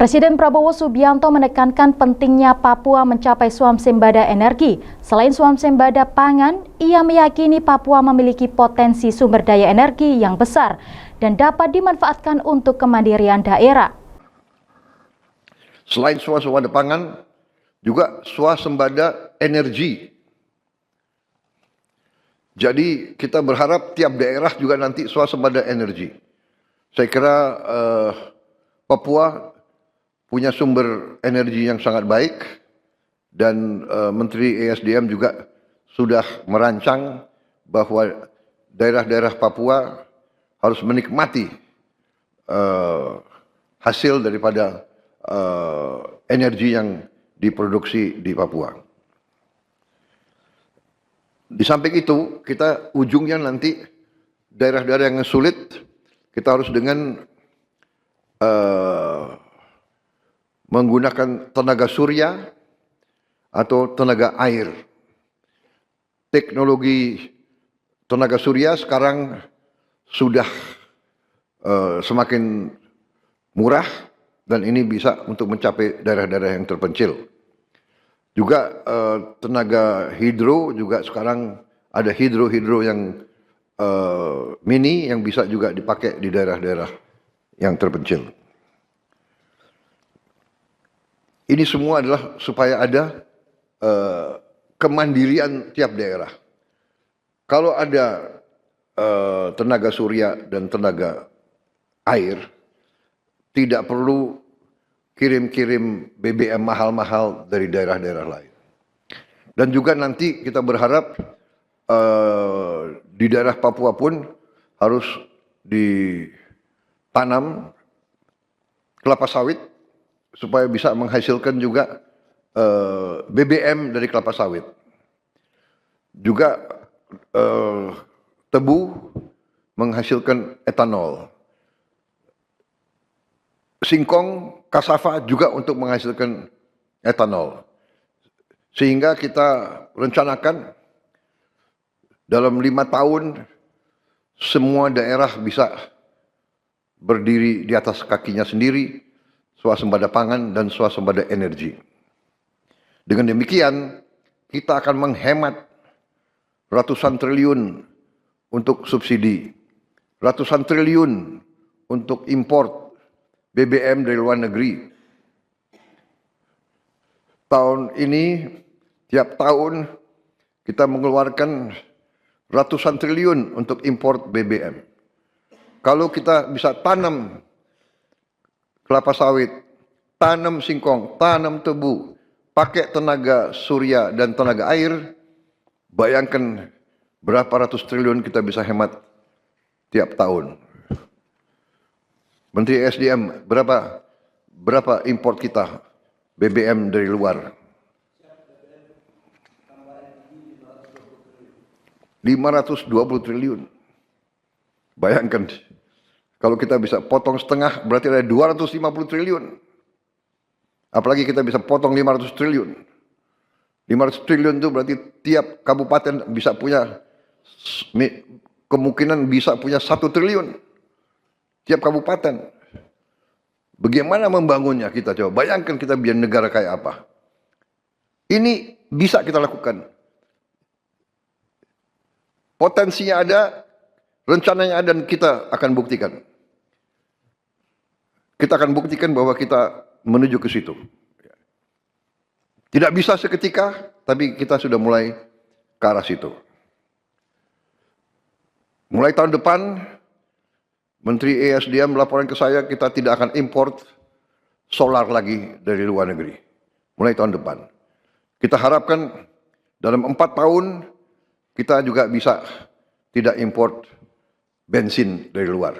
Presiden Prabowo Subianto menekankan pentingnya Papua mencapai swasembada energi. Selain swasembada pangan, ia meyakini Papua memiliki potensi sumber daya energi yang besar dan dapat dimanfaatkan untuk kemandirian daerah. Selain swasembada pangan, juga swasembada energi. Jadi kita berharap tiap daerah juga nanti swasembada energi. Saya kira Papua punya sumber energi yang sangat baik dan Menteri ESDM juga sudah merancang bahwa daerah-daerah Papua harus menikmati hasil daripada energi yang diproduksi di Papua. Di samping itu, kita ujungnya nanti daerah-daerah yang sulit, kita harus dengan menggunakan tenaga surya atau tenaga air. Teknologi tenaga surya sekarang sudah semakin murah dan ini bisa untuk mencapai daerah-daerah yang terpencil. Juga tenaga hidro juga sekarang ada hidro yang mini yang bisa juga dipakai di daerah-daerah yang terpencil. Ini semua adalah supaya ada kemandirian tiap daerah. Kalau ada tenaga surya dan tenaga air, tidak perlu kirim-kirim BBM mahal-mahal dari daerah-daerah lain. Dan juga nanti kita berharap di daerah Papua pun harus ditanam kelapa sawit supaya bisa menghasilkan juga BBM dari kelapa sawit. Juga tebu menghasilkan etanol. Singkong, kasava juga untuk menghasilkan etanol. Sehingga kita rencanakan dalam 5 tahun semua daerah bisa berdiri di atas kakinya sendiri, swasembada pangan dan swasembada energi. Dengan demikian, kita akan menghemat ratusan triliun untuk subsidi, ratusan triliun untuk import BBM dari luar negeri. Tahun ini, tiap tahun kita mengeluarkan ratusan triliun untuk import BBM. Kalau kita bisa tanam kelapa sawit, tanam singkong, tanam tebu, pakai tenaga surya dan tenaga air, bayangkan berapa ratus triliun kita bisa hemat tiap tahun. Menteri SDM, berapa import kita BBM dari luar? 520 triliun. Bayangkan, kalau kita bisa potong setengah, berarti ada 250 triliun. Apalagi kita bisa potong 500 triliun. 500 triliun itu berarti tiap kabupaten bisa punya, kemungkinan bisa punya 1 triliun. Tiap kabupaten. Bagaimana membangunnya kita coba? Bayangkan kita biar negara kayak apa. Ini bisa kita lakukan. Potensinya ada, rencananya ada dan kita akan buktikan. Kita akan buktikan bahwa kita menuju ke situ. Tidak bisa seketika, tapi kita sudah mulai ke arah situ. Mulai tahun depan, Menteri ESDM melaporkan ke saya, kita tidak akan import solar lagi dari luar negeri. Mulai tahun depan. Kita harapkan dalam 4 tahun, kita juga bisa tidak import bensin dari luar.